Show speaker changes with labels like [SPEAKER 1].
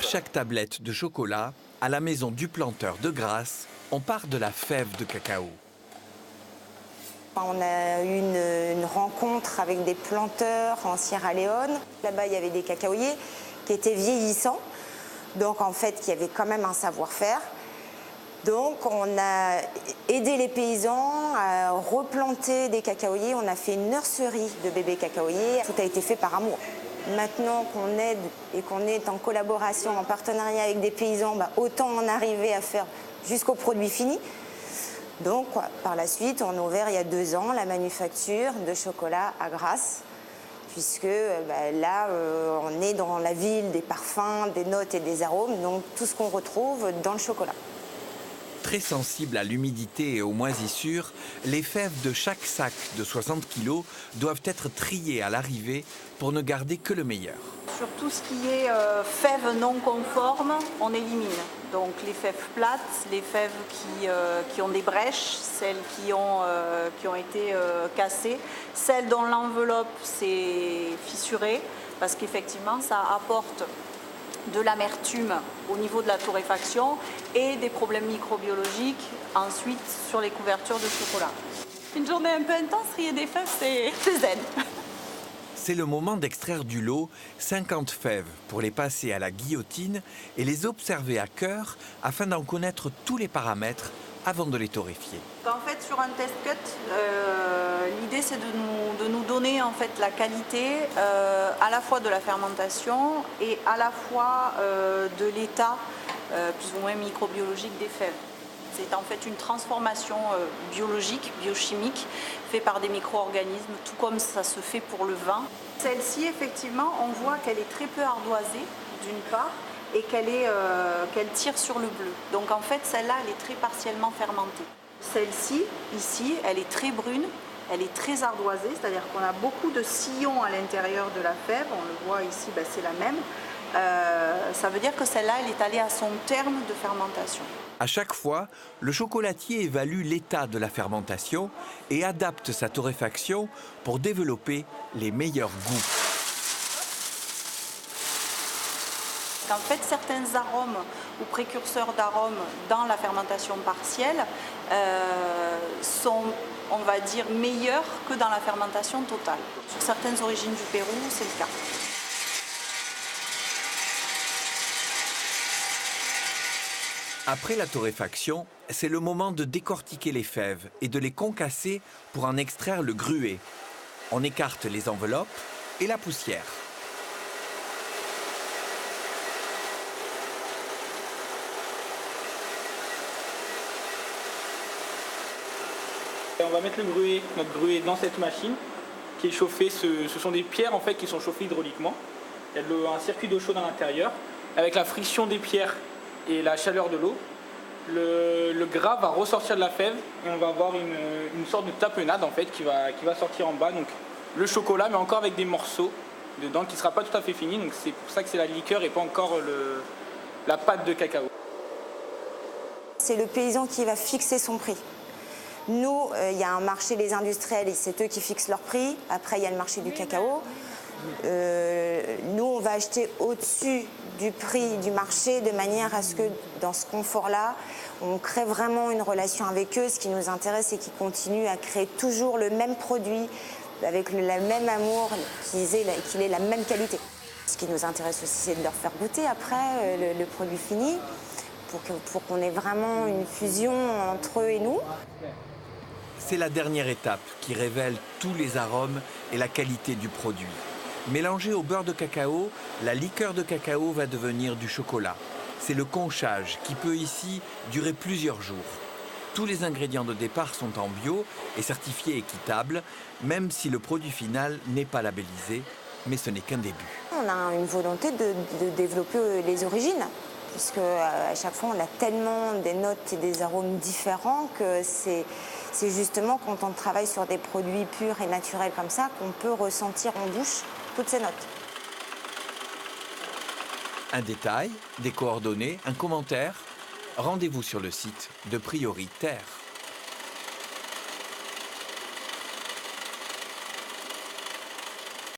[SPEAKER 1] chaque tablette de chocolat, à la maison du planteur de Grasse, on part de la fève de cacao.
[SPEAKER 2] On a eu une rencontre avec des planteurs en Sierra Leone. Là-bas, il y avait des cacaoyers qui étaient vieillissants, donc en fait, qui avaient quand même un savoir-faire. Donc, on a aidé les paysans à replanter des cacaoyers. On a fait une nurserie de bébés cacaoyers. Tout a été fait par amour. Maintenant qu'on aide et qu'on est en collaboration, en partenariat avec des paysans, autant en arriver à faire jusqu'au produit fini. Donc, par la suite, on a ouvert il y a 2 ans la manufacture de chocolat à Grasse, puisque là, on est dans la ville des parfums, des notes et des arômes, donc tout ce qu'on retrouve dans le chocolat.
[SPEAKER 1] Très sensibles à l'humidité et aux moisissures, les fèves de chaque sac de 60 kg doivent être triées à l'arrivée pour ne garder que le meilleur.
[SPEAKER 3] Sur tout ce qui est fèves non conformes, on élimine. Donc les fèves plates, les fèves qui ont des brèches, celles qui ont été cassées, celles dont l'enveloppe s'est fissurée, parce qu'effectivement ça apporte de l'amertume au niveau de la torréfaction et des problèmes microbiologiques ensuite sur les couvertures de chocolat. Une journée un peu intense, trier des fèves, c'est zen.
[SPEAKER 1] C'est le moment d'extraire du lot 50 fèves pour les passer à la guillotine et les observer à cœur afin d'en connaître tous les paramètres avant de les torréfier.
[SPEAKER 3] En fait, sur un test cut, l'idée c'est de nous donner en fait la qualité à la fois de la fermentation et à la fois de l'état plus ou moins microbiologique des fèves. C'est en fait une transformation biologique, biochimique, faite par des micro-organismes, tout comme ça se fait pour le vin. Celle-ci, effectivement, on voit qu'elle est très peu ardoisée, d'une part, et qu'elle tire sur le bleu. Donc en fait, celle-là, elle est très partiellement fermentée. Celle-ci, ici, elle est très brune, elle est très ardoisée, c'est-à-dire qu'on a beaucoup de sillons à l'intérieur de la fève. On le voit ici, c'est la même. Ça veut dire que celle-là, elle est allée à son terme de fermentation.
[SPEAKER 1] À chaque fois, le chocolatier évalue l'état de la fermentation et adapte sa torréfaction pour développer les meilleurs goûts.
[SPEAKER 3] En fait, certains arômes ou précurseurs d'arômes dans la fermentation partielle sont, on va dire, meilleurs que dans la fermentation totale. Sur certaines origines du Pérou, c'est le cas.
[SPEAKER 1] Après la torréfaction, c'est le moment de décortiquer les fèves et de les concasser pour en extraire le gruet. On écarte les enveloppes et la poussière.
[SPEAKER 4] On va mettre notre gruet dans cette machine qui est chauffée. Ce sont des pierres en fait qui sont chauffées hydrauliquement. Il y a un circuit d'eau chaude à l'intérieur. Avec la friction des pierres et la chaleur de l'eau, le gras va ressortir de la fève et on va avoir une sorte de tapenade en fait qui va sortir en bas. Donc le chocolat, mais encore avec des morceaux dedans qui ne sera pas tout à fait fini. Donc c'est pour ça que c'est la liqueur et pas encore la pâte de cacao.
[SPEAKER 2] C'est le paysan qui va fixer son prix. Nous, il y a un marché des industriels et c'est eux qui fixent leur prix. Après, il y a le marché du cacao. Nous, on va acheter au-dessus du prix du marché de manière à ce que dans ce confort-là, on crée vraiment une relation avec eux. Ce qui nous intéresse, c'est qu'ils continuent à créer toujours le même produit avec le même amour, qu'il ait la même qualité. Ce qui nous intéresse aussi, c'est de leur faire goûter après le produit fini pour qu'on ait vraiment une fusion entre eux et nous.
[SPEAKER 1] C'est la dernière étape qui révèle tous les arômes et la qualité du produit. Mélangé au beurre de cacao, la liqueur de cacao va devenir du chocolat. C'est le conchage qui peut ici durer plusieurs jours. Tous les ingrédients de départ sont en bio et certifiés équitables, même si le produit final n'est pas labellisé, mais ce n'est qu'un début.
[SPEAKER 2] On a une volonté de développer les origines, puisque à chaque fois on a tellement des notes et des arômes différents que c'est justement quand on travaille sur des produits purs et naturels comme ça qu'on peut ressentir en bouche toutes ces notes.
[SPEAKER 1] Un détail, des coordonnées, un commentaire, rendez-vous sur le site de Priori Terre.